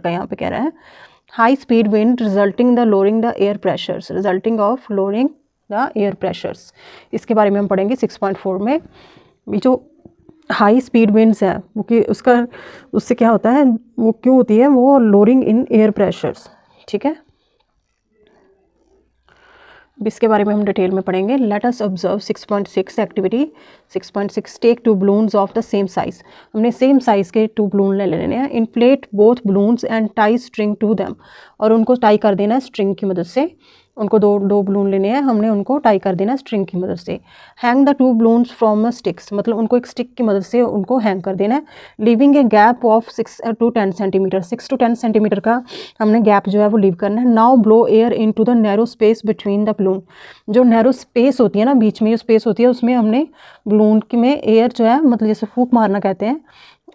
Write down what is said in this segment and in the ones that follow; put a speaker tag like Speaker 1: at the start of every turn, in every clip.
Speaker 1: का यहाँ पे कह रहा है high speed wind resulting the lowering the air pressures, resulting of lowering the air pressures. इसके बारे में हम पढ़ेंगे 6.4 में। ये जो हाई स्पीड विंड्स है वो कि उससे क्या होता है, वो क्यों होती है, वो लोअरिंग इन एयर प्रेशर्स। ठीक है, इसके बारे में हम डिटेल में पढ़ेंगे। Let us observe 6.6 activity 6.6 take 2 balloons of the same size. हमने सेम साइज़ के 2 बलून ले लेने हैं। Inflate both balloons and tie string to them, और उनको टाई कर देना है स्ट्रिंग की मदद से। उनको दो बलून लेने हैं, हमने उनको टाई कर देना स्ट्रिंग की मदद से। Hang the 2 balloons from a sticks, मतलब उनको एक स्टिक की मदद से उनको हैंग कर देना है। Leaving a gap of 6 to 10 centimetre, 6 to 10 centimetre का हमने गैप जो है वो लीव करना है। Now blow air into the narrow space between the balloon, जो नैरो स्पेस होती है ना, बीच में जो स्पेस होती है उसमें हमने बलून में एयर जो है, मतलब जैसे फूंक मारना कहते हैं,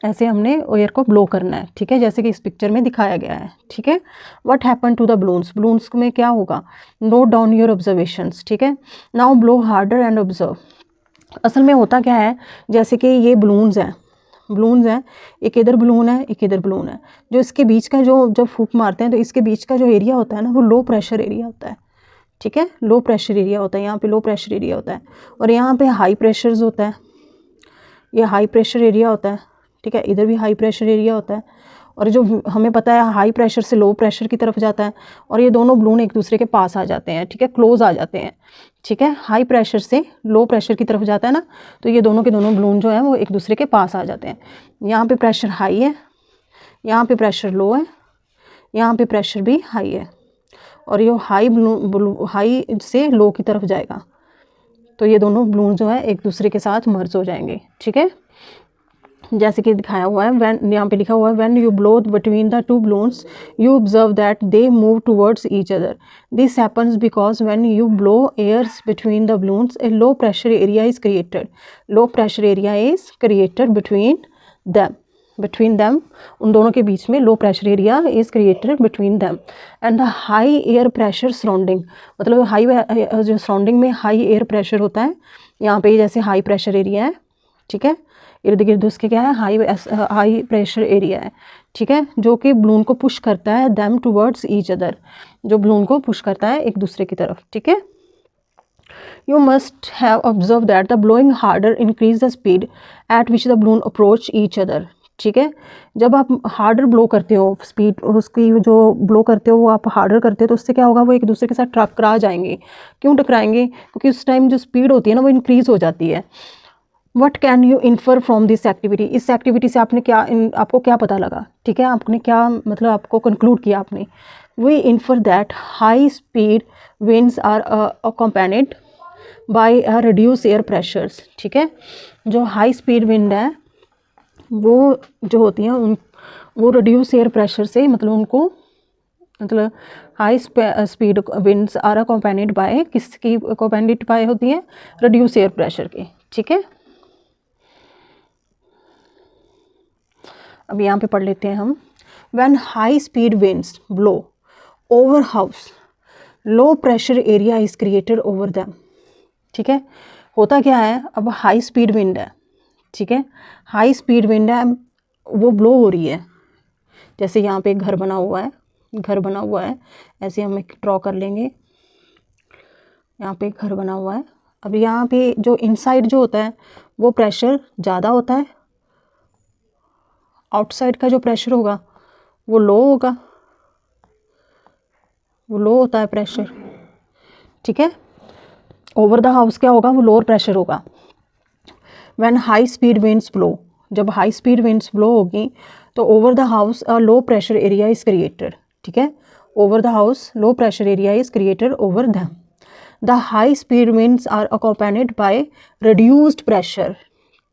Speaker 1: ऐसे हमने एयर को ब्लो करना है। ठीक है, जैसे कि इस पिक्चर में दिखाया गया है। ठीक है, what happen to the balloons, balloons में क्या होगा, नोट डाउन योर ऑब्जर्वेशंस। ठीक है, now blow harder and observe. असल में होता क्या है, जैसे कि ये बलून्स हैं, एक इधर बलून है, एक इधर बलून है। जो इसके बीच का जो जब फूंक मारते हैं तो इसके बीच का जो एरिया होता है ना, वो लो प्रेशर एरिया होता है। ठीक है, लो प्रेशर एरिया होता है, यहाँ पे लो प्रेशर एरिया होता है, और यहाँ पे हाई प्रेशर्स होता है, ये हाई प्रेशर एरिया होता है। ठीक है, इधर भी हाई प्रेशर एरिया होता है, और जो हमें पता है हाई प्रेशर से लो प्रेशर की तरफ जाता है, और ये दोनों बलून एक दूसरे के पास आ जाते हैं। ठीक है, क्लोज आ जाते हैं। ठीक है, हाई प्रेशर से लो प्रेशर की तरफ जाता है ना, तो ये दोनों के दोनों बलून जो है वो एक दूसरे के पास आ जाते हैं। यहाँ पे प्रेशर हाई है, यहाँ पे प्रेशर लो है, यहाँ पे प्रेशर भी हाई है, और ये हाई से लो की तरफ जाएगा, तो ये दोनों बलून जो है एक दूसरे के साथ मर्ज हो जाएंगे। ठीक है, जैसे कि दिखाया हुआ है, व्हेन, यहाँ पे लिखा हुआ है, when you blow between the 2 balloons you observe that they move towards each other. This happens because when you blow airs between the balloons a low pressure area is created. Low pressure area is created between them, उन दोनों के बीच में low pressure area is created between them. And the high air pressure surrounding, मतलब high जो surrounding में high air pressure होता है, यहाँ पे जैसे हाई प्रेशर एरिया है। ठीक है, इर्द गिर्द उसके क्या है, हाई प्रेशर एरिया है। ठीक है, जो कि बलून को पुश करता है दैम टुवर्ड्स ईच अदर, जो बलून को पुश करता है एक दूसरे की तरफ। ठीक है, you must have observe that the blowing harder increase the speed at which the balloon approach each other. ठीक है, जब आप हार्डर ब्लो करते हो, स्पीड उसकी जो ब्लो करते हो वो आप हार्डर करते हो, तो उससे क्या होगा, वो एक दूसरे के साथ टकरा जाएंगे। क्यों टकराएंगे, क्योंकि उस टाइम जो स्पीड होती है ना वो इंक्रीज हो जाती है। What can you infer from this activity, इस एक्टिविटी से आपको क्या पता लगा। ठीक है, आपने क्या मतलब आपको कंक्लूड किया आपने। We infer that high speed winds are accompanied by reduce air pressures. ठीक है, जो हाई स्पीड विंड है वो जो होती हैं वो रिड्यूस एयर प्रेशर से, मतलब high speed winds are accompanied by, किसकी अकम्पेनिड बाय होती हैं, रिड्यूस एयर प्रेशर की। ठीक है, अब यहाँ पे पढ़ लेते हैं हम। When high speed winds blow over house low pressure area is created over them. ठीक है, होता क्या है, अब हाई स्पीड विंड है। ठीक है, हाई स्पीड विंड है, वो ब्लो हो रही है। जैसे यहाँ पे एक घर बना हुआ है, ऐसे हम एक ड्रॉ कर लेंगे। यहाँ पे एक घर बना हुआ है। अब यहाँ पे जो इनसाइड जो होता है वो प्रेशर ज़्यादा होता है, आउटसाइड का जो प्रेशर होगा वो लो होगा, वो लो होता है प्रेशर। ठीक है, ओवर द हाउस क्या होगा, वो लोअर प्रेशर होगा। When high speed winds blow, जब हाई स्पीड विंड्स ब्लो होगी तो over the house a low pressure area is created. ठीक है, over the house low pressure area is created over them. The high speed winds are accompanied by reduced pressure,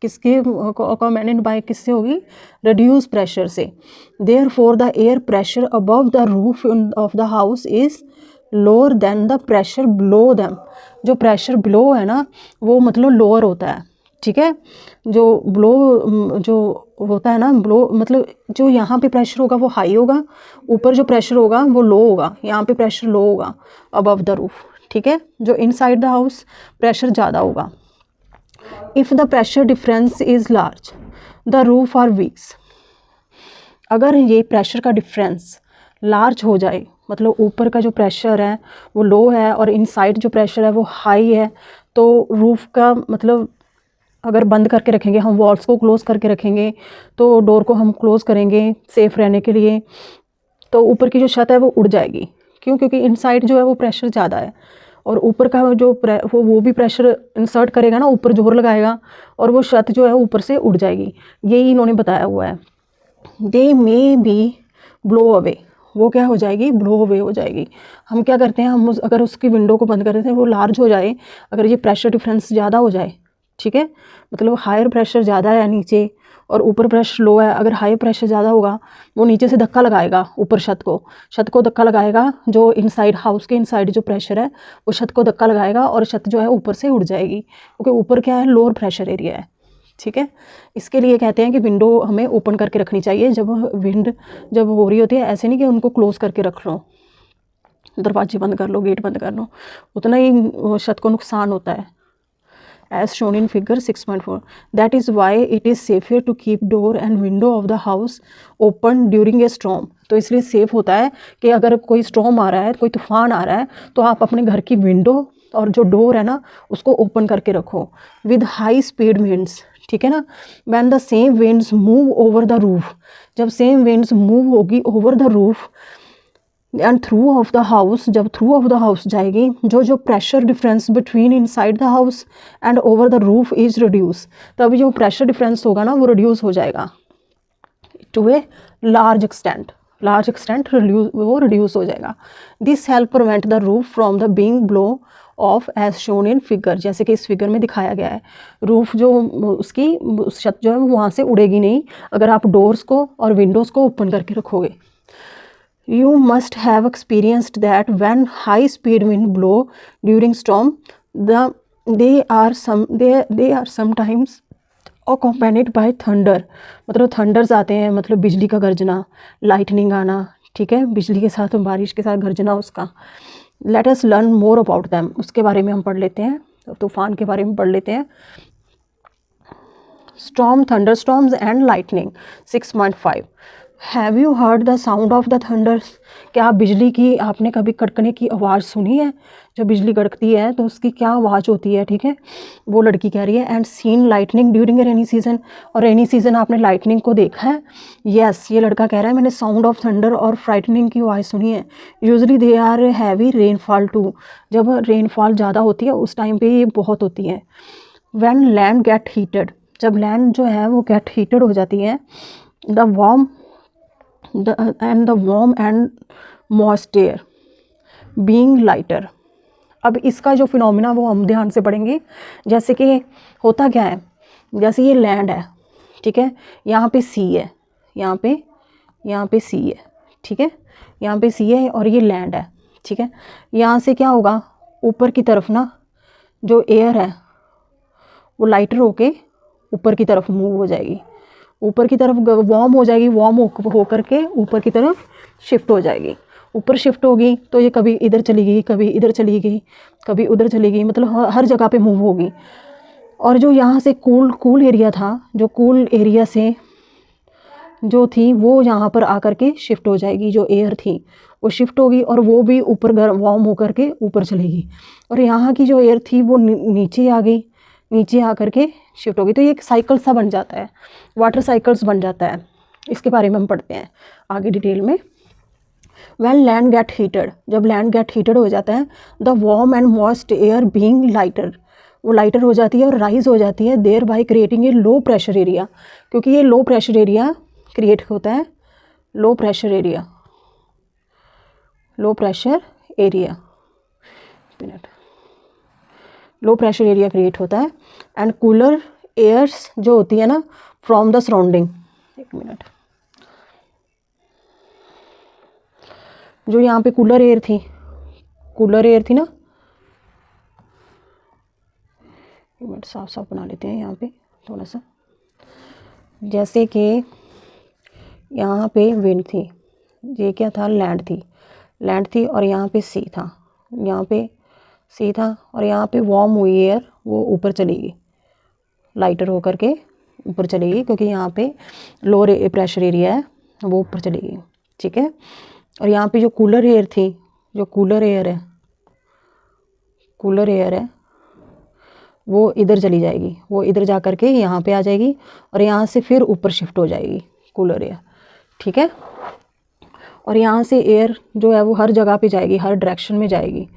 Speaker 1: किसके accompanied by, किससे होगी, reduce pressure से। Therefore the air pressure above the roof of the house is lower then the pressure below them. जो pressure below है ना वो मतलब lower होता है। ठीक है, जो ब्लो जो होता है ना, ब्लो मतलब जो यहाँ पे प्रेशर होगा वो हाई होगा, ऊपर जो प्रेशर होगा वो लो होगा, यहाँ पे प्रेशर लो होगा अबव द रूफ। ठीक है, जो इनसाइड द हाउस प्रेशर ज़्यादा होगा। If the pressure difference is large the roof are weeks, अगर ये प्रेशर का डिफरेंस लार्ज हो जाए, मतलब ऊपर का जो प्रेशर है वो लो है और इनसाइड जो प्रेशर है वो हाई है, तो रूफ़ का मतलब अगर बंद करके रखेंगे, हम वॉल्स को क्लोज़ करके रखेंगे, तो डोर को हम क्लोज़ करेंगे सेफ़ रहने के लिए, तो ऊपर की जो छत है वो उड़ जाएगी। क्यों? क्योंकि इनसाइड जो है वो प्रेशर ज़्यादा है और ऊपर का जो वो भी प्रेशर इंसर्ट करेगा ना, ऊपर जोर लगाएगा और वो छत जो है ऊपर से उड़ जाएगी। यही इन्होंने बताया हुआ है। दे मे बी ब्लो अवे, वो क्या हो जाएगी? ब्लो अवे हो जाएगी। हम क्या करते हैं, हम अगर उसकी विंडो को बंद कर देते हैं, वो लार्ज हो जाए, अगर ये प्रेशर डिफरेंस ज़्यादा हो जाए, ठीक है, मतलब हायर प्रेशर ज़्यादा है नीचे और ऊपर प्रेशर लो है, अगर हाई प्रेशर ज़्यादा होगा वो नीचे से धक्का लगाएगा ऊपर छत को धक्का लगाएगा, जो इनसाइड हाउस के इनसाइड जो प्रेशर है वो छत को धक्का लगाएगा और छत जो है ऊपर से उड़ जाएगी, क्योंकि ऊपर क्या है? लोअर प्रेशर एरिया है, ठीक है। इसके लिए कहते हैं कि विंडो हमें ओपन करके रखनी चाहिए जब विंड जब हो रही होती है, ऐसे नहीं कि उनको क्लोज़ करके रख लो, दरवाजे बंद कर लो, गेट बंद कर लो, उतना ही छत को नुकसान होता है। as shown in figure 6.4, that is why it is safer to keep door and window of the house open during a storm। तो इसलिए सेफ़ होता है कि अगर कोई स्टॉर्म आ रहा है, कोई तूफान आ रहा है, तो आप अपने घर की विंडो और जो डोर है ना उसको ओपन करके रखो विद हाई स्पीड विंड्स, ठीक है ना। When the same winds move over the roof, जब सेम विंड्स मूव होगी over the roof and through of the house, जब थ्रू ऑफ द हाउस जाएगी, जो pressure difference between inside the house and over the roof is reduce, तब जो pressure difference होगा ना वो रिड्यूस हो जाएगा टू ए लार्ज एक्सटेंट वो रिड्यूस हो जाएगा। This help prevent the roof from the being blow off as shown in figure, जैसे कि इस फिगर में दिखाया गया है। रूफ जो उसकी छत जो है वो वहाँ से उड़ेगी नहीं अगर आप डोर्स को और विंडोज़ को ओपन करके रखोगे। You must have experienced that when high speed wind blow during storm, they are sometimes accompanied by thunder। मतलब थंडर्स आते हैं, मतलब बिजली का गर्जना, लाइटनिंग आना, ठीक है, बिजली के साथ बारिश के साथ गर्जना उसका। Let us learn more about them, उसके बारे में हम पढ़ लेते हैं, तूफान के बारे में पढ़ लेते हैं। Storm, thunder storms and lightning 6.5। Have you heard the sound of the thunder's, क्या बिजली की आपने कभी कड़कने की आवाज़ सुनी है? जब बिजली कड़कती है तो उसकी क्या आवाज़ होती है, ठीक है, वो लड़की कह रही है। And seen lightning during a rainy season, और रेनी सीजन आपने लाइटनिंग को देखा है? यस, ये लड़का कह रहा है मैंने साउंड ऑफ थंडर और फ्राइटनिंग की आवाज़ सुनी है। Usually they are heavy rainfall too, जब रेनफॉल ज़्यादा होती है उस टाइम पर ये बहुत होती है। व्हेन लैंड गेट हीटेड, जब लैंड जो है वो गेट हीटेड हो जाती है, the warm and moist air being lighter. अब इसका जो फिनोमिना वो हम ध्यान से पढ़ेंगे। जैसे कि होता क्या है, जैसे ये लैंड है, ठीक है, यहाँ पे सी है, यहाँ पे सी है, ठीक है, यहाँ पे सी है और ये लैंड है, ठीक है। यहाँ से क्या होगा, ऊपर की तरफ ना जो एयर है वो लाइटर होके ऊपर की तरफ मूव हो जाएगी, ऊपर की तरफ वार्म हो जाएगी, वार्म हो करके ऊपर की तरफ शिफ्ट हो जाएगी। ऊपर शिफ्ट होगी तो ये कभी इधर चली गई, कभी इधर चली गई, कभी उधर चली गई, मतलब हर जगह पे मूव होगी। और जो यहाँ से कूल एरिया था, जो कूल एरिया से जो थी वो यहाँ पर आकर के शिफ्ट हो जाएगी, जो एयर थी वो शिफ्ट होगी और वो भी ऊपर वार्म होकर के ऊपर चलेगी। और यहाँ की जो एयर थी वो नीचे आ गई, नीचे आकर के शिफ्ट होगी। तो ये एक साइकिल सा बन जाता है, वाटर साइकिल्स बन जाता है। इसके बारे में हम पढ़ते हैं आगे डिटेल में। व्हेन लैंड गेट हीटेड, जब लैंड गेट हीटेड हो जाता है, the warm and moist air being lighter, वो लाइटर हो जाती है और राइज हो जाती है, thereby creating a low pressure area, क्योंकि ये लो प्रेशर एरिया क्रिएट होता है, low pressure area low pressure area create होता है। एंड कूलर एयर्स जो होती है ना फ्रॉम द सराउंडिंग, एक मिनट, जो यहाँ पे कूलर एयर थी ना, एक मिनट साफ बना लेते हैं यहाँ पे थोड़ा सा। जैसे कि यहाँ पे विंड थी, ये क्या था, लैंड थी और यहाँ पे सी था, और यहाँ पे वार्म हुई एयर वो ऊपर चलेगी, लाइटर होकर के ऊपर चलेगी, क्योंकि यहाँ पे लो प्रेशर एरिया है वो ऊपर चलेगी, ठीक है। और यहाँ पे जो कूलर एयर थी, जो कूलर एयर है वो इधर चली जाएगी, वो इधर जा कर के यहाँ पे आ जाएगी और यहाँ से फिर ऊपर शिफ्ट हो जाएगी कूलर एयर, ठीक है। और यहाँ से एयर जो है वो हर जगह पे जाएगी, हर डायरेक्शन में जाएगी,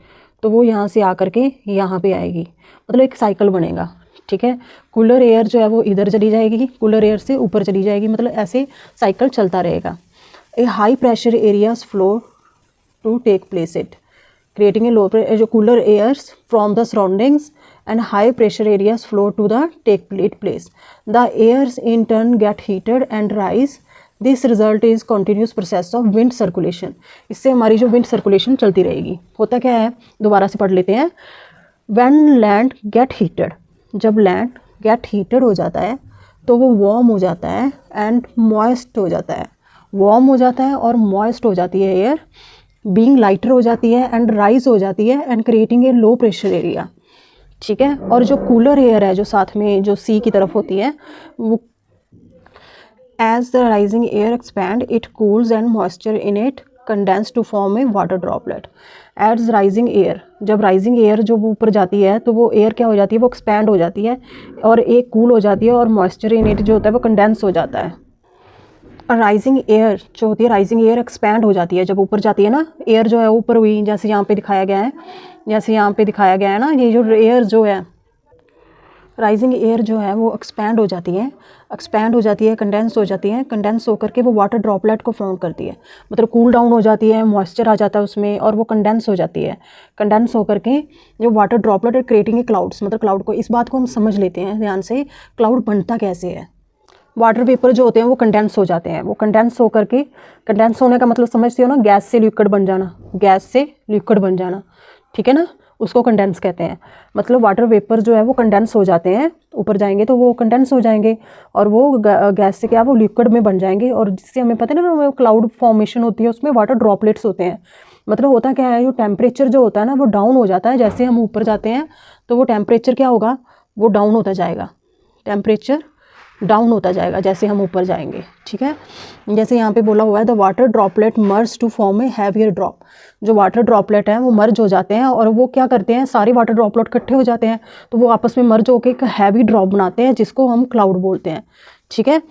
Speaker 1: तो वो यहाँ से आकर के यहाँ पे आएगी, मतलब एक साइकिल बनेगा, ठीक है। कूलर एयर जो है वो इधर चली जाएगी, कूलर एयर से ऊपर चली जाएगी, मतलब ऐसे साइकिल चलता रहेगा। A high pressure areas flow to take place it, creating a low जो cooler airs from the surroundings and high pressure areas flow to the take place. The airs in turn get heated and rise. This result is continuous process of wind circulation. इससे हमारी जो wind circulation चलती रहेगी। होता क्या है, दोबारा से पढ़ लेते हैं। When land get heated, जब land get heated हो जाता है तो वो warm हो जाता है and moist हो जाता है, warm हो जाता है और moist हो जाती है air, बीइंग लाइटर हो जाती है एंड राइज हो जाती है and creating a low pressure area, ठीक है। और जो कूलर एयर है जो साथ में जो सी की तरफ होती है, वो as the rising air expand it cools and moisture in it condense to form a water droplet. As rising air, जब राइजिंग एयर जो ऊपर जाती है तो वो एयर क्या हो जाती है, वो एक्सपैंड हो जाती है और एक कूल हो जाती है और मॉइस्चर इन इट जो होता है वो कंडेंस हो जाता है। राइजिंग एयर जो होती है, राइजिंग एयर एक्सपैंड हो जाती है जब ऊपर जाती है ना, एयर जो है ऊपर हुई, जैसे यहाँ पे दिखाया गया है, जैसे यहाँ पे दिखाया गया है ना, ये जो एयर जो है, राइजिंग एयर जो है वो एक्सपैंड हो जाती है, कंडेंस हो जाती है, कंडेंस होकर के वो वाटर ड्रॉपलेट को फॉर्म करती है, मतलब कूल डाउन हो जाती है, मॉइस्चर आ जाता है उसमें और वो कंडेंस हो जाती है। कंडेंस होकर के जो वाटर ड्रॉपलेट है क्रिएटिंग ए क्लाउड्स, मतलब क्लाउड को, इस बात को हम समझ लेते हैं ध्यान से, क्लाउड बनता कैसे है। वाटर वेपर जो होते हैं वो कंडेंस हो जाते हैं, वो कंडेंस होकर के, कंडेंस होने का मतलब समझते हो ना, गैस से लिक्विड बन जाना, गैस से लिक्विड बन जाना, ठीक है ना, उसको कंडेंस कहते हैं। मतलब वाटर वेपर जो है वो कंडेंस हो जाते हैं, ऊपर जाएंगे तो वो कंडेंस हो जाएंगे और वो गैस से क्या, वो लिक्विड में बन जाएंगे, और जिससे हमें पता है ना क्लाउड फॉर्मेशन होती है, उसमें वाटर ड्रॉपलेट्स होते हैं। मतलब होता क्या है, जो टेम्परेचर जो होता है ना वो डाउन हो जाता है, जैसे हम ऊपर जाते हैं तो वो टेम्परेचर क्या होगा, वो डाउन होता जाएगा, टेम्परेचर डाउन होता जाएगा जैसे हम ऊपर जाएंगे, ठीक है। जैसे यहाँ पे बोला हुआ है the water droplet merge to form a heavier drop, जो वाटर ड्रॉपलेट हैं वो मर्ज हो जाते हैं और वो क्या करते हैं, सारे वाटर ड्रॉपलेट इकट्ठे हो जाते हैं तो वो आपस में मर्ज होकर एक हैवी ड्रॉप बनाते हैं जिसको हम क्लाउड बोलते हैं, ठीक है।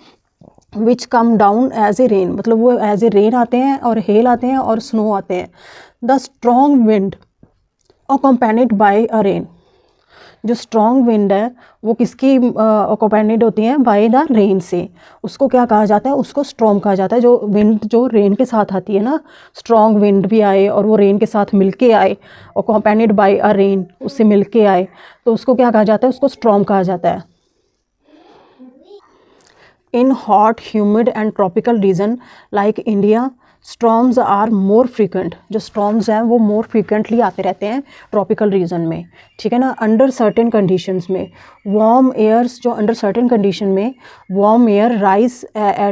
Speaker 1: Which come down as a rain, मतलब वो एज ए रेन आते हैं और हेल आते हैं और स्नो आते हैं। The strong wind accompanied by a rain, जो स्ट्रॉन्ग विंड है वो किसकी अकोपेंडेड होती है, बाय द रेन से, उसको क्या कहा जाता है, उसको स्ट्रॉम कहा जाता है। जो विंड जो रेन के साथ आती है ना, स्ट्रॉन्ग विंड भी आए और वो रेन के साथ मिलके आए, अकोपेंडेड बाय अ रेन, उससे मिलके आए, तो उसको क्या कहा जाता है, उसको स्ट्रॉम कहा जाता है। In hot humid and tropical region like India storms are more frequent, जो स्टॉर्म्स हैं वो मोर फ्रीक्वेंटली आते रहते हैं ट्रॉपिकल रीजन में, ठीक है ना। अंडर सर्टेन कंडीशंस में वार्म एयर्स, जो अंडर सर्टेन कंडीशन में warm air rise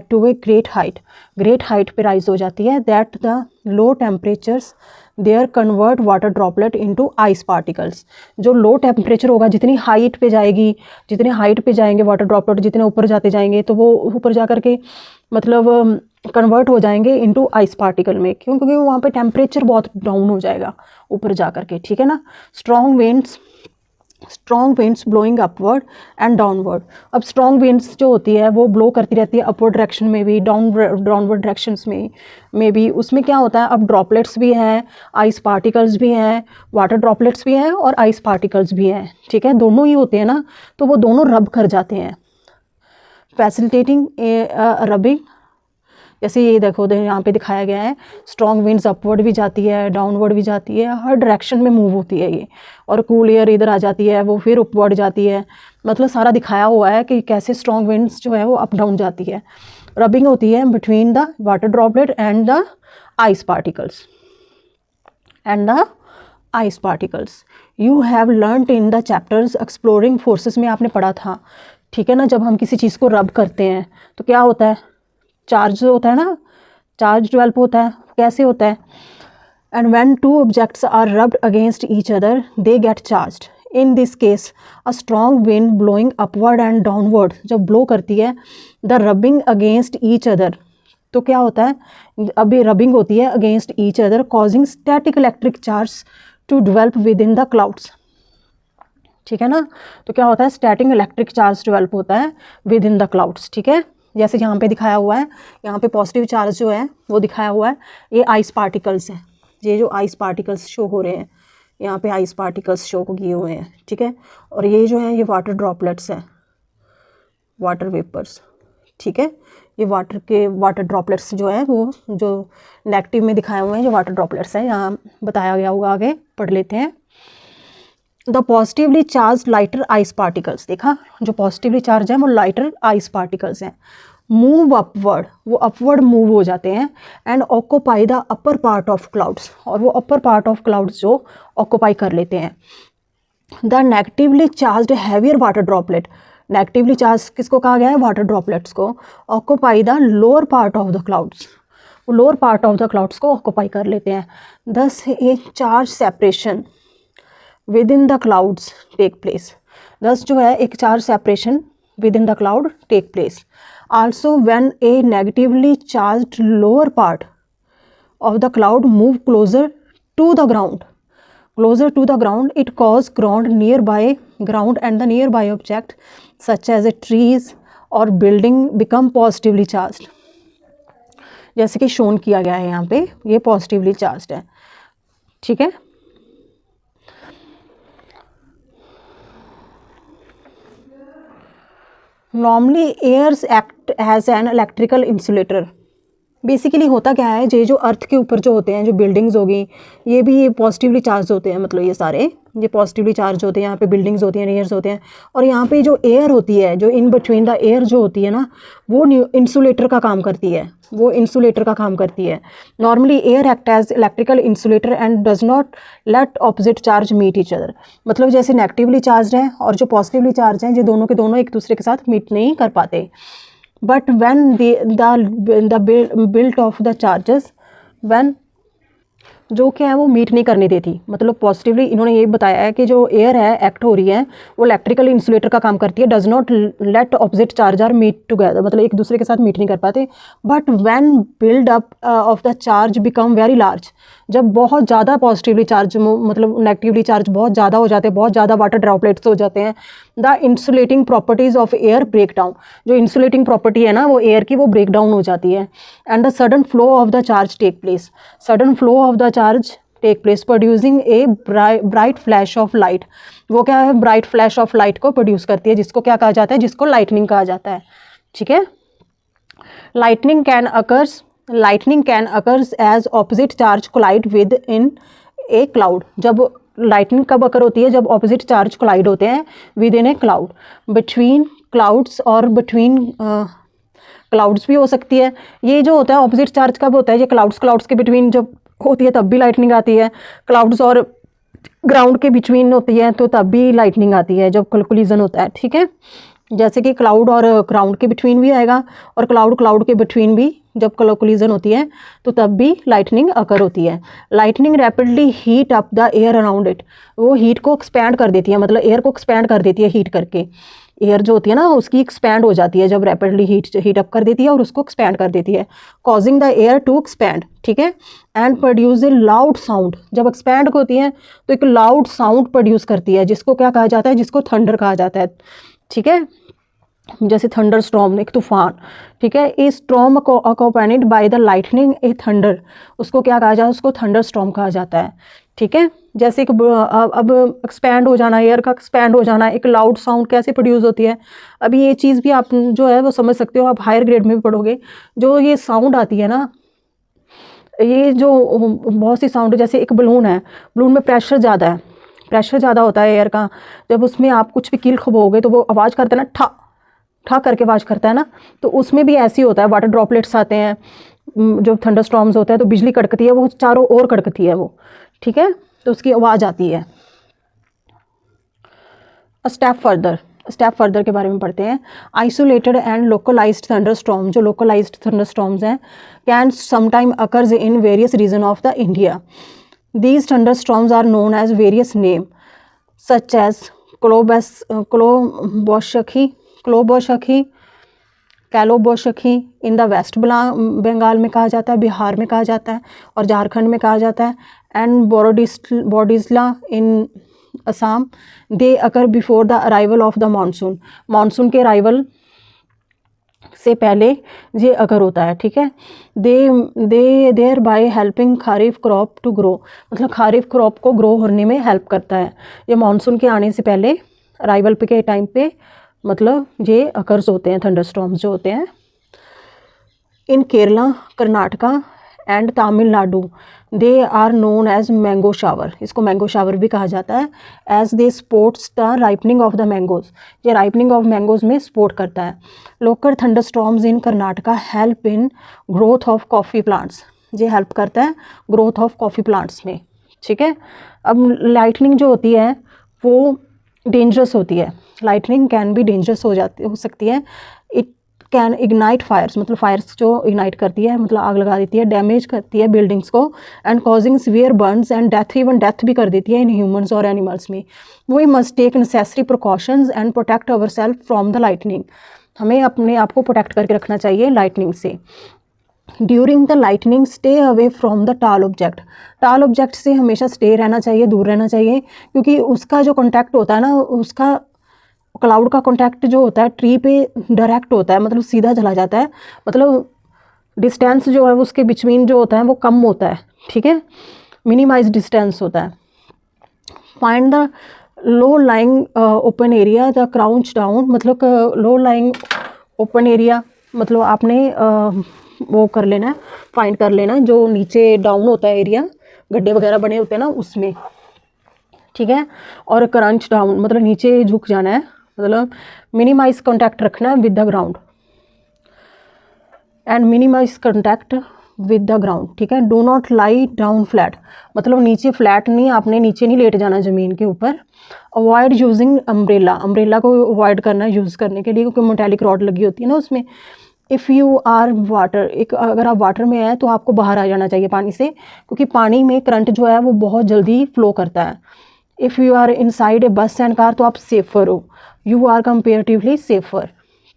Speaker 1: to a great height पे राइज हो जाती है, that the low temperatures there convert water droplet into ice particles. जो लो टेम्परेचर होगा, जितनी हाइट पे जाएगी, जितने हाइट पे जाएंगे वाटर ड्रॉपलेट, जितने ऊपर जाते जाएंगे तो वो ऊपर जा कर के मतलब कन्वर्ट हो जाएंगे इनटू आइस पार्टिकल में, क्यों, क्योंकि वहाँ पे टेम्परेचर बहुत डाउन हो जाएगा ऊपर जा कर के, ठीक है ना। Strong winds blowing upward and downward. अब स्ट्रॉन्ग विंड्स जो होती है वो ब्लो करती रहती है अपवर्ड डायरेक्शन में भी, डाउनवर्ड डायरेक्शंस में भी। उसमें क्या होता है, अब ड्रॉपलेट्स भी हैं, आइस पार्टिकल्स भी हैं, वाटर ड्रॉपलेट्स भी हैं और आइस पार्टिकल्स भी हैं, ठीक है, दोनों ही होते हैं ना, तो वो दोनों रब कर जाते हैं, फैसिलिटेटिंग रबिंग। जैसे ये देखो यहाँ पे दिखाया गया है, स्ट्रॉन्ग विंड्स अपवर्ड भी जाती है, डाउनवर्ड भी जाती है, हर डायरेक्शन में मूव होती है ये, और कूल एयर इधर आ जाती है, वो फिर अपवर्ड जाती है, मतलब सारा दिखाया हुआ है कि कैसे स्ट्रॉन्ग विंड्स जो है वो अप डाउन जाती है। रबिंग होती है between the water droplet and the ice particles you have learned in the chapters exploring forces में आपने पढ़ा था, ठीक है ना। जब हम किसी चीज़ को रब करते हैं तो क्या होता है, चार्ज होता है ना, चार्ज डेवलप होता है, कैसे होता है, and when two objects are rubbed against each other they get charged. In this case a strong wind blowing upward and downward, जब ब्लो करती है, the rubbing against each other, तो क्या होता है, अभी रबिंग होती है against each other causing static electric charge to develop within the clouds. ठीक है ना, तो क्या होता है, स्टैटिक इलेक्ट्रिक चार्ज डेवलप होता है विद इन द क्लाउड्स। ठीक है, जैसे यहाँ पे दिखाया हुआ है, यहाँ पे पॉजिटिव चार्ज जो है वो दिखाया हुआ है, ये आइस पार्टिकल्स है, ये जो आइस पार्टिकल्स शो हो रहे हैं, यहाँ पे आइस पार्टिकल्स शो किए हुए हैं। ठीक है, और ये जो है ये वाटर ड्रॉपलेट्स हैं, वाटर वेपर्स। ठीक है, ये वाटर ड्रॉपलेट्स जो है वो जो नेगेटिव में दिखाए हुए हैं जो वाटर ड्रॉपलेट्स हैं, यहाँ बताया गया होगा, आगे पढ़ लेते हैं। The positively charge lighter ice particles, देखा जो पॉजिटिवली चार्ज है वो लाइटर आइस पार्टिकल्स हैं, मूव अपवर्ड, वो अपवर्ड मूव हो जाते हैं, and occupy the upper part of clouds, और वो अपर पार्ट ऑफ क्लाउड्स जो ऑक्यूपाई कर लेते हैं। The negatively charge heavier water droplet, negatively charge किसको कहा गया है, वाटर ड्रॉपलेट्स को, occupy the lower part of the clouds, वो lower part of the clouds को ऑक्यूपाई कर लेते हैं। Thus a charge separation within the clouds take place, thus जो है एक charge separation within the cloud take place. Also when a negatively charged lower part of the cloud move closer to the ground, closer to the ground, it cause ground and the nearby object such as a trees or building become positively charged। जैसे कि shown किया गया है यहाँ पे, ये positively charged है। ठीक है, normally airs act as an electrical insulator. Basically होता क्या है, ये जो अर्थ के ऊपर जो होते हैं, जो बिल्डिंग्स होगी, ये भी ये पॉजिटिवली चार्ज होते हैं, मतलब ये सारे ये पॉजिटिवली चार्ज होते हैं, यहाँ पे बिल्डिंग्स होती हैं, एयर्स होते हैं, और यहाँ पे जो एयर होती है, जो इन बिटवीन द एयर जो होती है ना, वो इंसुलेटर का काम करती है, वो इंसुलेटर का काम करती है। Normally air act as electrical insulator and does not let opposite charge meet each other, मतलब जैसे नेगेटिवली चार्ज है और जो पॉजिटिवली चार्ज हैं, ये दोनों के दोनों एक दूसरे के साथ मीट नहीं कर पाते। But when the build of the charges, when जो क्या है वो मीट नहीं करने देती, मतलब पॉजिटिवली इन्होंने ये बताया है कि जो एयर है एक्ट हो रही है वो इलेक्ट्रिकल इंसुलेटर का काम करती है, does not let opposite charge are meet together, मतलब एक दूसरे के साथ मीट नहीं कर पाते। But when build up of the charge become very large, जब बहुत ज़्यादा पॉजिटिवली चार्ज मतलब नेगेटिवली चार्ज बहुत ज़्यादा हो जाते हैं, बहुत ज़्यादा वाटर ड्रॉपलेट्स हो जाते हैं, the insulating properties of air brake down, जो इंसुलेटिंग प्रॉपर्टी है ना वो एयर की, वो ब्रेक डाउन हो जाती है। And the sudden flow of the charge take place, sudden flow of the charge take place producing a bright flash of light, वो क्या है, ब्राइट फ्लैश ऑफ लाइट को प्रोड्यूस करती है, जिसको क्या कहा जाता है, जिसको लाइटनिंग कहा जाता है। ठीक है, lightning can occurs as opposite charge collide within a cloud, जब लाइटनिंग कब अकर होती है, जब ऑपोजिट चार्ज कोलाइड होते हैं with in a cloud, between clouds और बिटवीन क्लाउड्स भी हो सकती है। ये जो होता है ऑपोजिट चार्ज कब होता है, ये क्लाउड्स के बिटवीन जब होती है तब भी लाइटनिंग आती है, क्लाउड्स और ग्राउंड के बिटवीन होती है तो तब भी लाइटनिंग आती है जब कोलिजन होता है। ठीक है, जैसे कि क्लाउड और ग्राउंड के बिटवीन भी आएगा, और क्लाउड के बिटवीन भी जब कोलिजन होती है तो तब भी लाइटनिंग अकर होती है। Lightning rapidly heat up the air around it, वो हीट को एक्सपैंड कर देती है, मतलब एयर को एक्सपैंड कर देती है हीट करके, एयर जो होती है ना उसकी एक्सपैंड हो जाती है जब रैपिडली हीट अप कर देती है और उसको एक्सपैंड कर देती है, causing the air to expand. ठीक है, and produce a loud sound, जब एक्सपैंड होती है तो एक लाउड साउंड प्रोड्यूस करती है, जिसको क्या कहा जाता है, जिसको थंडर कहा जाता है। ठीक है, जैसे थंडर स्टॉर्म, एक तूफान। ठीक है, a storm accompanied by the lightning a thunder, उसको क्या कहा जाता है, उसको थंडर स्टॉर्म कहा जाता है। ठीक है, जैसे एक अब एक्सपैंड हो जाना, एयर का एक्सपैंड हो जाना, एक लाउड साउंड कैसे प्रोड्यूस होती है, अभी ये चीज़ भी आप जो है वो समझ सकते हो, आप हायर ग्रेड में भी पढ़ोगे। जो ये साउंड आती है ना, ये जो बहुत सी साउंड, जैसे एक बलून है, बलून में प्रेशर ज़्यादा होता है एयर का, जब उसमें आप कुछ भी कील खबोगे तो वो आवाज़ करता है ना, ठा ठा करके आवाज़ करता है ना, तो उसमें भी ऐसे ही होता है, वाटर ड्रॉपलेट्स आते हैं, जो थंडर स्टॉर्म्स होते हैं तो बिजली कड़कती है, वो चारों ओर कड़कती है वो। ठीक है, तो उसकी आवाज़ आती है। स्टेप फर्दर के बारे में पढ़ते हैं। Isolated and localized thunder storm, जो लोकलाइज्ड थंडर स्टॉर्म्स हैं, can sometime occurs in various region of the India. These thunder storms are known as various name such as Kalbaishakhi, Kalo Baisakhi in the West Bengal में कहा जाता है, बिहार में कहा जाता है और झारखंड में कहा जाता है। And Bordoisila in Assam, they occur before the arrival of the monsoon, monsoon के अराइवल से पहले ये अकर होता है, ठीक है। They there by helping kharif crop to grow, मतलब खारिफ क्रॉप को ग्रो होने में हेल्प करता है। ये मानसून के आने से पहले अराइवल के टाइम पे मतलब ये अकर्स होते हैं, थंडरस्टॉर्म्स जो होते हैं। In Kerala, Karnataka and Tamil Nadu they are known as mango shower, इसको मैंगो शावर भी कहा जाता है। As they supports the ripening of the mangoes, ये राइपनिंग ऑफ मैंगोज में सपोर्ट करता है। Local thunderstorms in Karnataka help in growth of coffee plants, ये हेल्प करता है ग्रोथ ऑफ कॉफ़ी प्लांट्स में, ठीक है। अब लाइटनिंग जो होती है वो डेंजरस होती है, लाइटनिंग कैन बी डेंजरस हो सकती है। इट कैन इग्नाइट फायर्स, मतलब फायर्स जो इग्नाइट करती है, मतलब आग लगा देती है, डैमेज करती है बिल्डिंग्स को, and causing severe burns and death, even death भी कर देती है इन ह्यूमंस और एनिमल्स में। We must take necessary precautions and protect our self from the lightning, हमें अपने आप को प्रोटेक्ट करके रखना चाहिए लाइटनिंग से। During the lightning stay away from the टाल ऑब्जेक्ट, टाल ऑब्जेक्ट से हमेशा स्टे रहना चाहिए, दूर रहना चाहिए, क्योंकि उसका जो कॉन्टैक्ट होता है ना, उसका क्लाउड का कॉन्टैक्ट जो होता है ट्री पे डायरेक्ट होता है, मतलब सीधा चला जाता है, मतलब डिस्टेंस जो है उसके बिटवीन जो होता है वो कम होता है, ठीक है, मिनिमाइज डिस्टेंस होता है। Find the low lying open area the crouch down, मतलब लो लाइंग ओपन एरिया मतलब आपने वो कर लेना है, फाइंड कर लेना जो नीचे डाउन होता है एरिया, गड्ढे वगैरह बने होते हैं ना उसमें, ठीक है। और क्रंच डाउन मतलब नीचे झुक जाना है, मतलब मिनिमाइज कॉन्टैक्ट रखना है with the ground, and minimise contact with the ground, ठीक है। Do not lie down flat, मतलब नीचे फ्लैट नहीं, आपने नीचे नहीं लेट जाना ज़मीन के ऊपर। अवॉइड यूजिंग अम्ब्रेला, अम्ब्रेला को अवॉइड करना यूज़ करने के लिए, क्योंकि मेटालिक रॉड लगी होती है ना उसमें। इफ़ यू आर वाटर, एक अगर आप वाटर में हैं तो आपको बाहर आ जाना चाहिए पानी से, क्योंकि पानी में करंट जो है वो बहुत जल्दी फ्लो करता है। If you are inside a bus and car, तो आप सेफ़र हो, यू आर कंपेरेटिवली सेफ़र,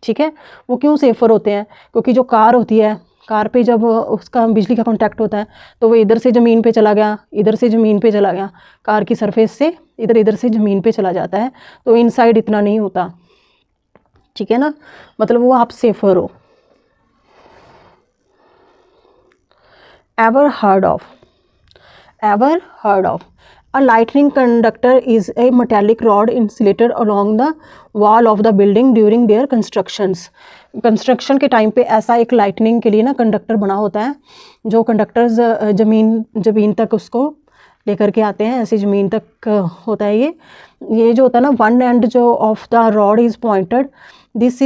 Speaker 1: ठीक है। वो क्यों सेफ़र होते हैं, क्योंकि जो कार होती है, कार पे जब उसका बिजली का कांटेक्ट होता है तो वो इधर से ज़मीन पे चला गया, इधर से ज़मीन पे चला गया, कार की सरफेस से इधर से ज़मीन पे चला जाता है, तो इनसाइड इतना नहीं होता, ठीक है ना, मतलब वो आप सेफ़र हो। Ever heard of a lightning conductor is a metallic rod insulated along the wall of the building during their construction के टाइम पे ऐसा एक लाइटनिंग के लिए ना कंडक्टर बना होता है, जो कंडक्टर्स ज़मीन तक उसको लेकर के आते हैं, ऐसे ज़मीन तक होता है ये जो होता है ना, वन एंड जो of the rod is pointed, this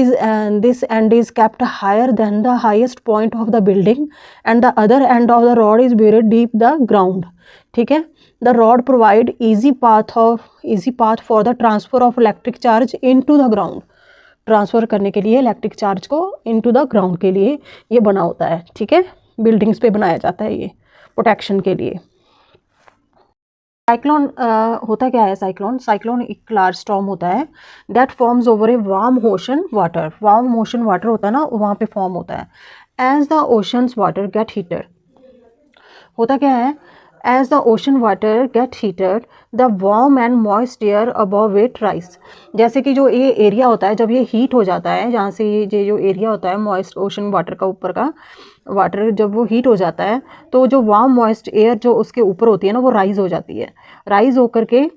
Speaker 1: and is kept higher than the highest point of the building and the other end of the rod is buried deep the ground, ठीक है। The rod provide easy path for the transfer of electric charge into the ground, transfer करने के लिए electric charge को into the ground के लिए ये बना होता है, ठीक है। बिल्डिंग्स पे बनाया जाता है ये प्रोटेक्शन के लिए। साइक्लोन होता क्या है, साइक्लोन एक लार्ज स्टॉर्म होता है that forms over a warm ocean water, warm ocean water होता है ना, वहाँ पे फॉर्म होता है। As the oceans water get heated, होता क्या है, as the ocean water get heated the warm and moist air above it rise, जैसे कि जो ये एरिया होता है जब ये हीट हो जाता है, जहाँ से ये जो एरिया होता है मॉइस्ट ओशन वाटर का, ऊपर का वाटर जब वो हीट हो जाता है तो जो वार्म मॉइस्ट एयर जो उसके ऊपर होती है ना वो राइज हो जाती है, राइज होकर के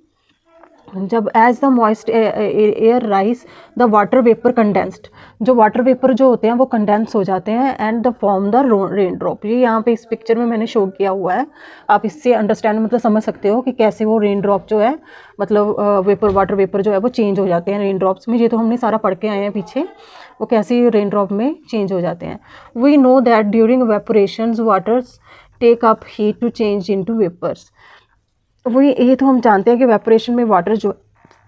Speaker 1: जब as the moist air rise the water vapour condensed, जो वाटर वेपर जो होते हैं वो कंडेंस हो जाते हैं and the form the rain drop, ये यहाँ पे इस पिक्चर में मैंने शो किया हुआ है, आप इससे अंडरस्टैंड मतलब समझ सकते हो कि कैसे वो रेन ड्रॉप जो है मतलब वाटर वेपर जो है वो चेंज हो जाते हैं रेन ड्रॉप्स में, ये तो हमने सारा पढ़ के आए हैं पीछे, वो कैसे रेन ड्रॉप में चेंज हो जाते हैं। We know that during vaporation waters take up heat to change into vapours, वो ये तो हम जानते हैं कि वेपोरेशन में वाटर जो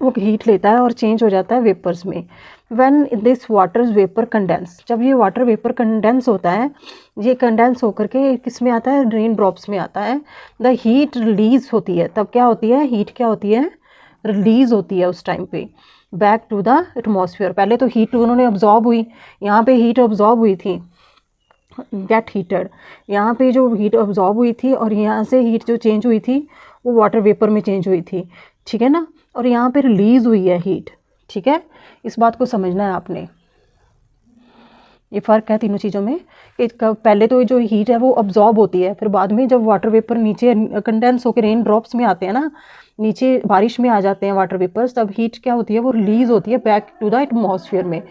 Speaker 1: वो हीट लेता है और चेंज हो जाता है वेपर्स में। When this water vapour condense, जब ये वाटर वेपर कंडेंस होता है, ये कंडेंस होकर के किस में आता है, रेन ड्रॉप्स में आता है। द हीट रिलीज होती है, तब क्या होती है, हीट क्या होती है, रिलीज होती है उस टाइम पे। Back to the atmosphere. पहले तो हीट उन्होंने ऑब्जॉर्ब हुई, यहाँ पे हीट ऑब्जॉर्ब हुई थी, गेट हीटेड, यहाँ पे जो हीट ऑब्जॉर्ब हुई थी और यहाँ से हीट जो चेंज हुई थी वो वाटर वेपर में चेंज हुई थी, ठीक है ना, और यहाँ पे रिलीज हुई है हीट, ठीक है। इस बात को समझना है आपने, ये फ़र्क है तीनों चीज़ों में कि पहले तो जो हीट है वो अब्जॉर्ब होती है, फिर बाद में जब वाटर वेपर नीचे कंडेंस होकर रेन ड्रॉप्स में आते हैं ना, नीचे बारिश में आ जाते हैं वाटर वेपर्स, तब हीट क्या होती है वो रिलीज होती है बैक टू द एटमॉस्फेयर में।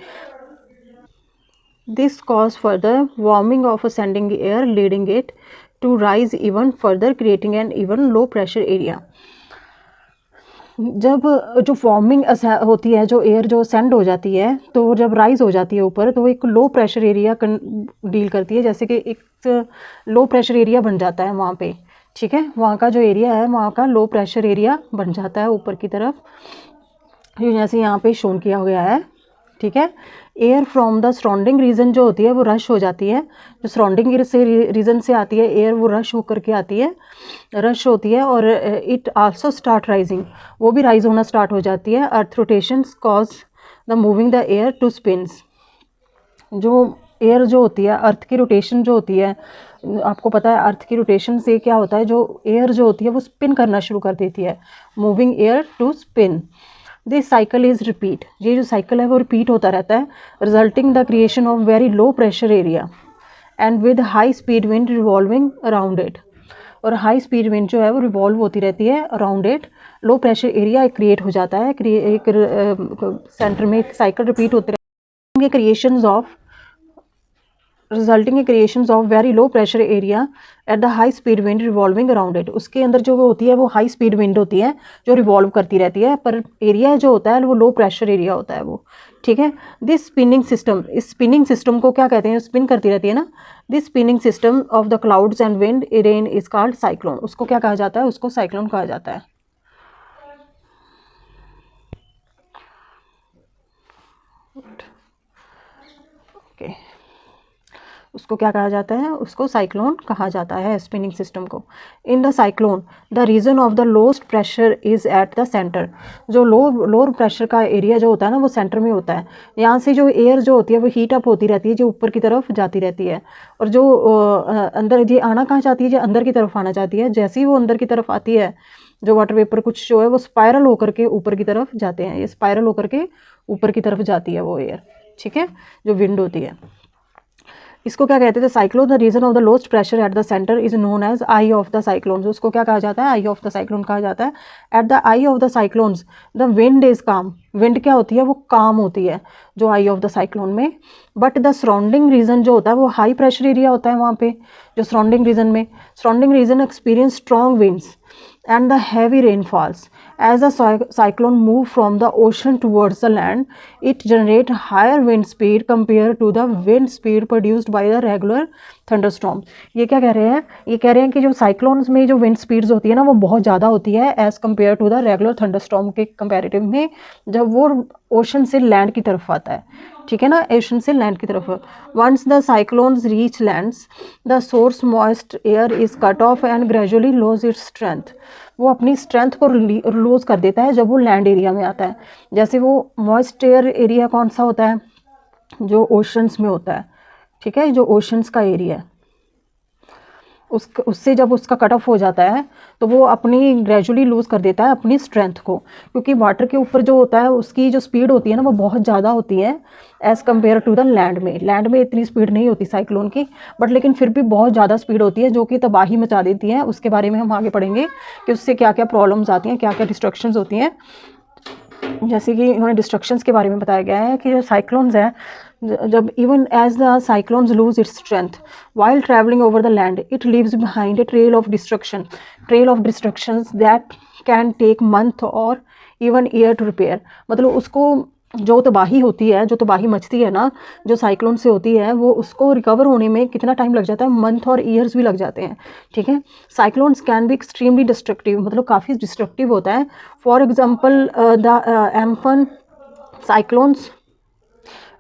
Speaker 1: This cause further warming of ascending air leading it to rise even further creating an even low pressure area. जब जो वार्मिंग होती है, जो एयर जो असेंड हो जाती है, तो जब राइज हो जाती है ऊपर, तो एक लो प्रेशर एरिया डील करती है, जैसे कि एक लो प्रेशर एरिया बन जाता है वहाँ पे, ठीक है। वहाँ का जो एरिया है वहाँ का लो प्रेशर एरिया बन जाता है ऊपर की तरफ, जैसे यहाँ पे शोन किया गया है, ठीक है। Air from the surrounding reason जो होती है वो रश हो जाती है, जो सराउंडिंग से रीजन से आती है एयर वो रश होकर के आती है, रश होती है, और इट आल्सो स्टार्ट राइजिंग, वो भी राइज होना स्टार्ट हो जाती है। Earth rotations cause the moving the air to spins. जो एयर जो होती है, अर्थ की रोटेशन जो होती है, आपको पता है अर्थ की रोटेशन से क्या होता है, जो एयर जो होती है वो स्पिन करना शुरू कर देती है, moving air to spin. This cycle is repeat, ये जो साइकिल है वो रिपीट होता रहता है, resulting the creation of very low pressure area and with high speed wind revolving around it. और हाई स्पीड विंड जो है वो रिवॉल्व होती रहती है around it, low pressure area create हो जाता है, एक सेंटर में एक साइकिल रिपीट होती रहती है, creations of resulting in creations of very low pressure area at the high speed wind revolving around it। उसके अंदर जो होती है वो हाई स्पीड विंड होती है जो रिवॉल्व करती रहती है, पर एरिया जो होता है वो लो प्रेशर एरिया होता है वो, ठीक है। दिस स्पिनिंग सिस्टम, इस स्पिनिंग सिस्टम को क्या कहते हैं, स्पिन करती रहती है ना, this spinning system of the clouds and wind rain is called cyclone. उसको क्या कहा जाता है, उसको साइक्लोन कहा जाता है, ओके। उसको क्या कहा जाता है, उसको साइक्लोन कहा जाता है, स्पिनिंग सिस्टम को। In the cyclone the region of the lowest pressure is at the centre. जो लोअर प्रेशर का एरिया जो होता है ना वो सेंटर में होता है, यहाँ से जो एयर जो होती है वो हीट अप होती रहती है, जो ऊपर की तरफ जाती रहती है, और जो अंदर ये आना कहाँ चाहती है, जो अंदर की तरफ आना चाहती है। जैसे ही वो अंदर की तरफ आती है, जो वाटर वेपर कुछ जो है वो स्पायरल होकर के ऊपर की तरफ जाते हैं, ये स्पायरल होकर के ऊपर की तरफ जाती है वो एयर, ठीक है, जो विंड होती है। इसको क्या कहते थे, cyclone. The region of the lowest pressure at the centre is known as eye of the cyclone. उसको क्या कहा जाता है, आई ऑफ द साइक्लोन कहा जाता है। At the I of the cyclones the wind is काम। विंड क्या होती है, वो काम होती है जो आई ऑफ द साइक्लोन में, बट द सराउंडिंग रीजन जो होता है वो हाई प्रेशर एरिया होता है वहाँ पे, जो सराउंडिंग रीजन में, surrounding reason experience strong winds and the heavy rainfalls. As the cyclone move from the ocean towards the land, it generate higher wind speed compared to the wind speed produced by the regular thunderstorm। ये क्या कह रहे हैं, ये कह रहे हैं कि जो साइक्लोन्स में जो विंड स्पीड्स होती है ना वो बहुत ज़्यादा होती है as compare to the regular thunderstorm के कंपैरेटिव में, जब वो ओशन से लैंड की तरफ आता है, ठीक है ना, ओशन से लैंड की तरफ। Once the cyclones reach lands the source moist air is cut off and gradually lose its strength. वो अपनी स्ट्रेंथ को लूज कर देता है जब वो लैंड एरिया में आता है। जैसे वो मॉइस्ट एयर एरिया कौन सा होता है, जो ओशंस में होता है, ठीक है, जो ओशंस का एरिया है, उससे जब उसका कट ऑफ हो जाता है तो वो अपनी ग्रेजुअली लूज़ कर देता है अपनी स्ट्रेंथ को, क्योंकि वाटर के ऊपर जो होता है उसकी जो स्पीड होती है ना वो बहुत ज़्यादा होती है as compare to the land में। लैंड में इतनी स्पीड नहीं होती साइक्लोन की, बट लेकिन फिर भी बहुत ज़्यादा स्पीड होती है जो कि तबाही मचा देती है। उसके बारे में हम आगे पढ़ेंगे कि उससे क्या क्या प्रॉब्लम्स आती हैं, क्या क्या डिस्ट्रक्शंस होती हैं। जैसे कि उन्होंने डिस्ट्रक्शंस के बारे में बताया गया है कि जो साइक्लोन्स हैं, जब even as the cyclones lose its strength while travelling over the land it leaves behind a trail of destructions that can take month और इवन ईयर टू रिपेयर। मतलब उसको जो तबाही होती है, जो तबाही मचती है ना जो साइक्लोन से होती है, वो उसको रिकवर होने में कितना टाइम लग जाता है, मंथ और ईयर्स भी लग जाते हैं, ठीक है। Cyclones can be extremely destructive, मतलब काफ़ी डिस्ट्रक्टिव होता है। For example the Amphan cyclones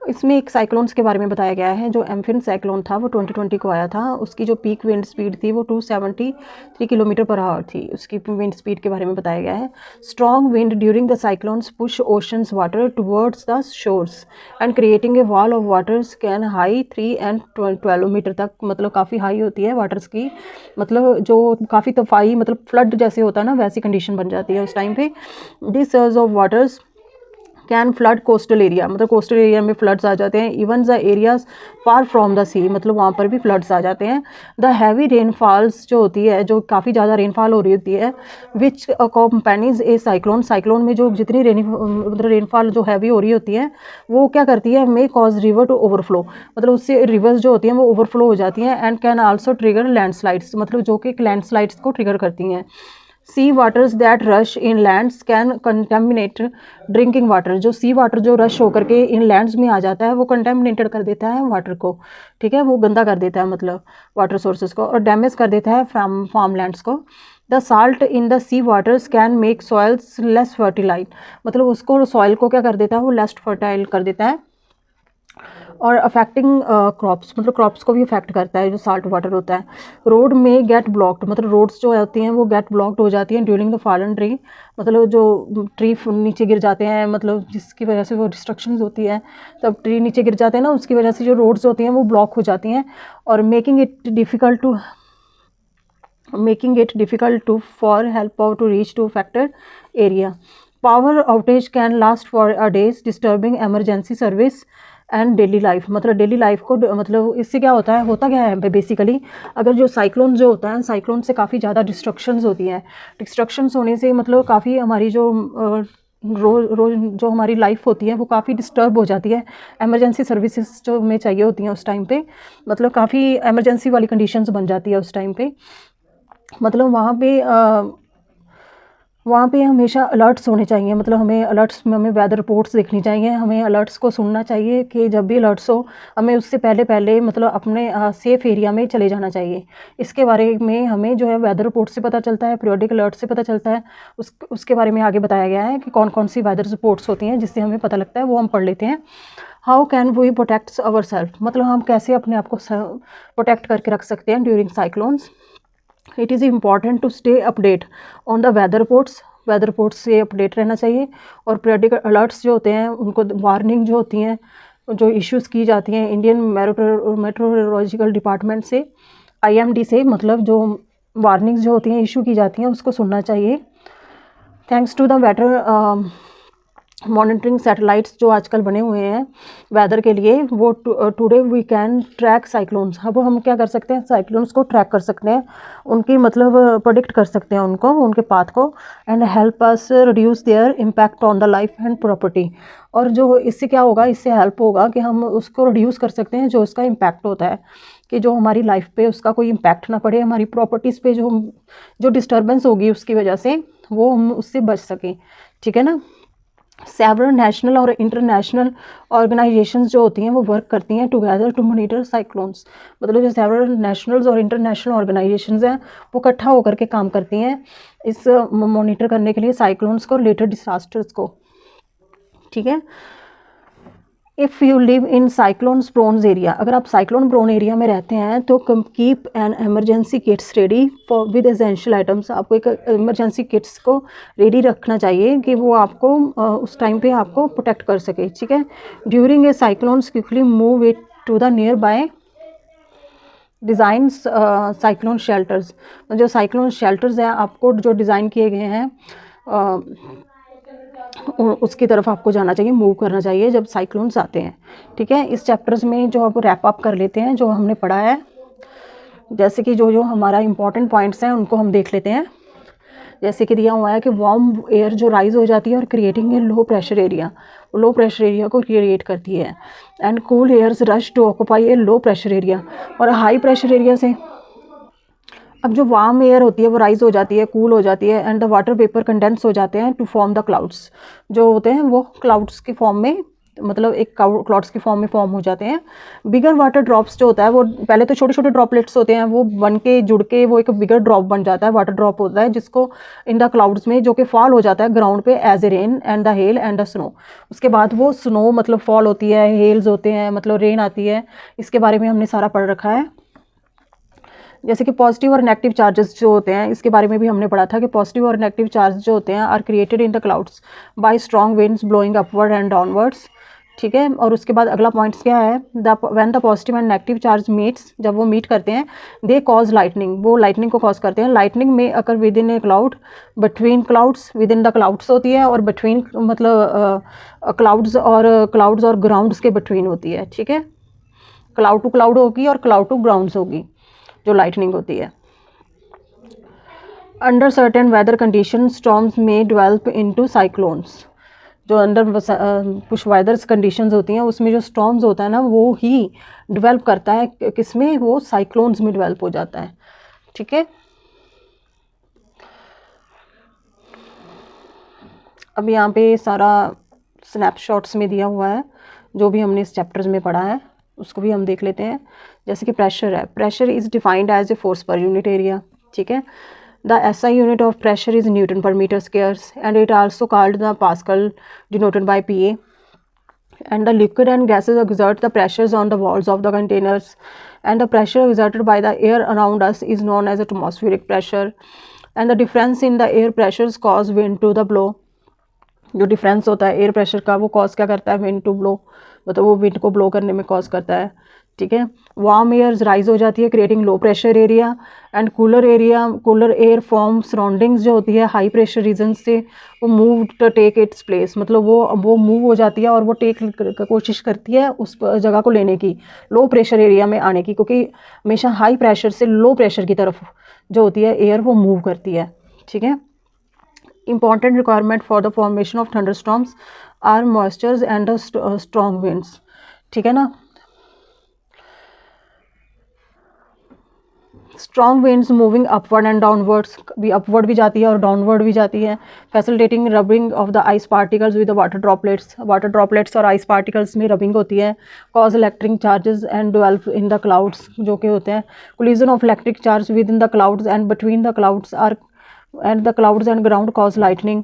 Speaker 1: इसमें एक साइक्लोन्स के बारे में बताया गया है। जो एम्फिन साइक्लोन था वो 2020 को आया था। उसकी जो पीक विंड स्पीड थी वो 273 किलोमीटर पर आवर थी। उसकी विंड स्पीड के बारे में बताया गया है। Strong wind during the cyclones push oceans water towards the shores and creating a wall of waters can high 3 and 12 metre तक, मतलब काफ़ी हाई होती है वाटर्स की, मतलब जो काफ़ी तफाई, मतलब फ्लड जैसे होता है ना, वैसी कंडीशन बन जाती है उस टाइम पे। This surge of waters can flood coastal area, मतलब कोस्टल एरिया में फ्लड्स आ जाते हैं। Even the areas far from the sea, मतलब वहाँ पर भी फ्लड्स आ जाते हैं। द हैवी रेनफॉल्स जो होती है, जो काफ़ी ज़्यादा रेनफॉल हो रही होती है, विच अकॉम्पैनीज ए साइक्लोन, साइक्लोन में जो जितनी रेनफॉल जो हैवी हो रही होती है वो क्या करती है, may cause river to overflow, मतलब उससे रिवर्स जो होती हैं वो ओवरफ्लो हो जाती हैं। And can also trigger landslides, मतलब जो कि लैंडस्लाइड्स को ट्रिगर करती हैं। Sea waters that rush in lands can contaminate drinking water, जो सी वाटर जो रश होकर के इन लैंड्स में आ जाता है वो कंटेमिनेटेड कर देता है वाटर को, ठीक है, वो गंदा कर देता है मतलब वाटर सोर्सेज को, और डैमेज कर देता है फार्म लैंड्स को। The salt in the sea waters can make soils less fertilize, मतलब उसको सॉइल को क्या कर देता है, वो लेस फर्टाइल कर देता है। और अफेक्टिंग क्रॉप्स, मतलब क्रॉप्स को भी अफेक्ट करता है जो साल्ट वाटर होता है। रोड में गेट ब्लॉक्ड, मतलब रोड्स जो होती हैं वो गेट ब्लॉक्ड हो जाती हैं ड्यूरिंग द फॉलन ट्री, मतलब जो ट्री नीचे गिर जाते हैं, मतलब जिसकी वजह से वो डिस्ट्रक्शंस होती है, तब ट्री नीचे गिर जाते हैं ना, उसकी वजह से जो रोड्स होती हैं वो ब्लॉक हो जाती हैं, और making it difficult to for help out to reach to affected area. Power outage can last for a days disturbing emergency service and daily life, मतलब डेली लाइफ को, मतलब इससे क्या होता क्या है बेसिकली, अगर जो साइक्लोन जो होता है, साइक्लोन से काफ़ी ज़्यादा डिस्ट्रक्शंस होती हैं। डिस्ट्रक्शंस होने से मतलब काफ़ी हमारी जो रोज़ जो हमारी लाइफ होती है वो काफ़ी डिस्टर्ब हो जाती है। एमरजेंसी सर्विसेज जो हमें चाहिए होती हैं उस टाइम पे, मतलब काफ़ी एमरजेंसी वाली कंडीशंस बन जाती है उस टाइम पे, मतलब वहाँ पे हमेशा अलर्ट्स होने चाहिए, मतलब हमें अलर्ट्स में हमें वेदर रिपोर्ट्स देखनी चाहिए, हमें अलर्ट्स को सुनना चाहिए कि जब भी अलर्ट्स हो हमें उससे पहले मतलब अपने सेफ़ एरिया में चले जाना चाहिए। इसके बारे में हमें जो है वेदर रिपोर्ट से पता चलता है, पीरियोडिक अलर्ट से पता चलता है। उसके बारे में आगे बताया गया है कि कौन कौन सी वेदर रिपोर्ट्स होती हैं जिससे हमें पता लगता है, वो हम पढ़ लेते हैं। How can we protect our self, मतलब हम कैसे अपने आप को प्रोटेक्ट करके रख सकते हैं during cyclones. It is important to stay update on the weather reports से अपडेट रहना चाहिए। और पीरियडिक अलर्ट्स जो होते हैं उनको वार्निंग जो होती हैं, जो इश्यूज़ की जाती हैं इंडियन मेट्रोलॉजिकल डिपार्टमेंट से, IMD से, मतलब जो वार्निंग्स जो होती हैं इशू की जाती हैं उसको सुनना चाहिए। Thanks to the weather monitoring satellites जो आजकल बने हुए हैं वेदर के लिए, वो today we can track cyclones, अब हम क्या कर सकते हैं, साइक्लोन्स को ट्रैक कर सकते हैं, उनकी मतलब प्रेडिक्ट कर सकते हैं उनको, उनके पाथ को, and help us reduce there impact on the life and property. और जो इससे क्या होगा, इससे हेल्प होगा कि हम उसको रिड्यूस कर सकते हैं जो इसका इम्पैक्ट होता है, कि जो हमारी लाइफ पे उसका कोई इम्पैक्ट ना पड़े, हमारी प्रॉपर्टीज़ पे जो डिस्टर्बेंस होगी उसकी वजह से वो हम उससे बच सकें, ठीक है ना। सेवरल नेशनल और इंटरनेशनल ऑर्गेनाइजेशंस जो होती हैं वो वर्क करती हैं टुगेदर टू मॉनिटर साइक्लोन्स, मतलब जो सेवरल नेशनल्स और इंटरनेशनल ऑर्गेनाइजेशंस हैं वो इकट्ठा होकर के काम करती हैं इस मॉनिटर करने के लिए साइक्लोन्स को, रिलेटेड डिसास्टर्स को, ठीक है। If you live in cyclones prones area, अगर आप साइक्लोन प्रोन एरिया में रहते हैं तो keep an emergency kits ready for with essential items, आपको एक एमरजेंसी किट्स को रेडी रखना चाहिए कि वो आपको उस टाइम पे आपको प्रोटेक्ट कर सके, ठीक है। During a cyclones quickly move it to the nearby designs cyclone shelters, जो साइक्लोन शेल्टर्स हैं आपको जो डिज़ाइन किए गए हैं उसकी तरफ आपको जाना चाहिए, मूव करना चाहिए जब साइक्लोन्स आते हैं, ठीक है। इस चैप्टर्स में जो आपको रैप अप कर लेते हैं जो हमने पढ़ा है, जैसे कि जो हमारा इंपॉर्टेंट पॉइंट्स हैं उनको हम देख लेते हैं। जैसे कि दिया हुआ है कि वार्म एयर जो राइज हो जाती है और creating a low pressure area को क्रिएट करती है, and cool airs rush to occupy a low pressure area, और हाई प्रेशर एरिया से अब जो वार्म एयर होती है वो राइज हो जाती है, कूल हो जाती है, and the water vapour condense हो जाते हैं टू फॉर्म द क्लाउड्स, जो होते हैं वो क्लाउड्स के फॉर्म में मतलब एक क्लाउड्स की फॉर्म में फॉर्म हो जाते हैं। बिगर वाटर ड्रॉप्स जो होता है वो पहले तो छोटे छोटे ड्रॉपलेट्स होते हैं, वो बन के जुड़ के वो एक बिगर ड्रॉप बन जाता है, वाटर ड्रॉप होता है जिसको इन द क्लाउड्स में, जो कि फॉल हो जाता है ग्राउंड पे as a rain and the hail and the snow. उसके बाद वो स्नो मतलब फॉल होती है, हेल्स होते हैं, मतलब रेन आती है। इसके बारे में हमने सारा पढ़ रखा है। जैसे कि पॉजिटिव और नेगेटिव चार्जेस जो होते हैं, इसके बारे में भी हमने पढ़ा था कि पॉजिटिव और नेगेटिव चार्ज जो होते हैं are created in the clouds by strong winds blowing upward and downwards. ठीक है, और उसके बाद अगला पॉइंट्स क्या है, when the positive and negative charge meets, जब वो मीट करते हैं, दे कॉज लाइटनिंग, वो लाइटनिंग को कॉज करते हैं। लाइटनिंग में occur within a cloud, between clouds, within the clouds होती है, और बिटवीन मतलब क्लाउड्स और ग्राउंड्स के बिटवीन होती है। ठीक है, क्लाउड टू क्लाउड होगी और क्लाउड टू ग्राउंड्स होगी जो लाइटनिंग होती है। Under certain weather condition storms में डेवलप इनटू साइक्लोन्स, जो अंडर कुछ वेदर कंडीशंस होती हैं उसमें जो स्टॉर्म्स होता है ना वो ही डेवलप करता है, किसमें, वो साइक्लोन्स में डेवलप हो जाता है। ठीक है, अब यहाँ पे सारा स्नैपशॉट्स में दिया हुआ है जो भी हमने इस चैप्टर्स में पढ़ा है, उसको भी हम देख लेते हैं। जैसे कि प्रेशर है, pressure is defined as a force per unit area. ठीक है, the SI unit of pressure is newton per metre squares and it also called the pascal denoted by PA। and the liquid and gases exert the pressures on the walls of the containers, and the pressure exerted by the air around us is known as atmospheric pressure, and the difference in the air pressures cause wind to the blow। जो difference होता है air pressure का वो cause क्या करता है, wind to blow, मतलब वो विंड को ब्लो करने में कॉज करता है। ठीक है, वार्म एयर राइज हो जाती है creating low pressure area, and cooler air from surroundings जो होती है हाई प्रेशर रीजन से वो move to take its place, मतलब वो मूव हो जाती है और वो कोशिश करती है उस जगह को लेने की, लो प्रेशर एरिया में आने की, क्योंकि हमेशा हाई प्रेशर से लो प्रेशर की तरफ जो होती है एयर वो मूव करती है। ठीक है, important requirement for the formation of thunderstorms are moistures and the strong winds। ठीक है ना, strong winds moving upward and downwards, भी अपवर्ड भी जाती है और डाउनवर्ड भी जाती है, facilitating rubbing of the ice particles with the water droplets और आइस पार्टिकल्स में रबिंग होती है, cause electric charges and develop in the clouds, जो कि होते हैं collision of electric charge within the clouds and between the clouds are and the clouds and ground cause lightning,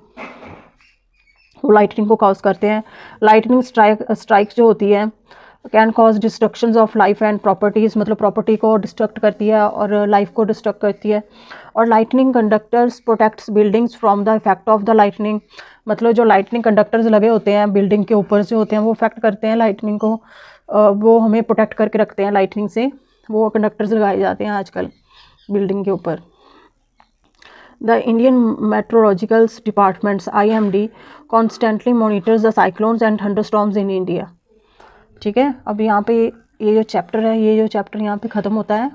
Speaker 1: वो lightning को cause करते हैं। लाइटनिंग स्ट्राइक्स जो होती है can cause destructions of life and properties, मतलब property को destruct करती है और लाइफ को डिस्ट्रक्ट करती है। और lightning conductors protects buildings from the effect of the lightning, मतलब जो लाइटनिंग कंडक्टर्स लगे होते हैं बिल्डिंग के ऊपर जो होते हैं वो इफेक्ट करते हैं लाइटनिंग को, वो हमें प्रोटेक्ट करके रखते हैं लाइटनिंग से, वो कंडक्टर्स लगाए जाते हैं आजकल बिल्डिंग के ऊपर। The Indian Meteorological Department's IMD constantly monitors the cyclones and thunderstorms in India। ठीक है, अब यहाँ पे ये जो चैप्टर है, ये जो चैप्टर यहाँ पे ख़त्म होता है,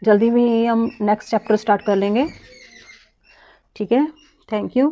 Speaker 1: जल्दी में हम नेक्स्ट चैप्टर स्टार्ट कर लेंगे। ठीक है, थैंक यू।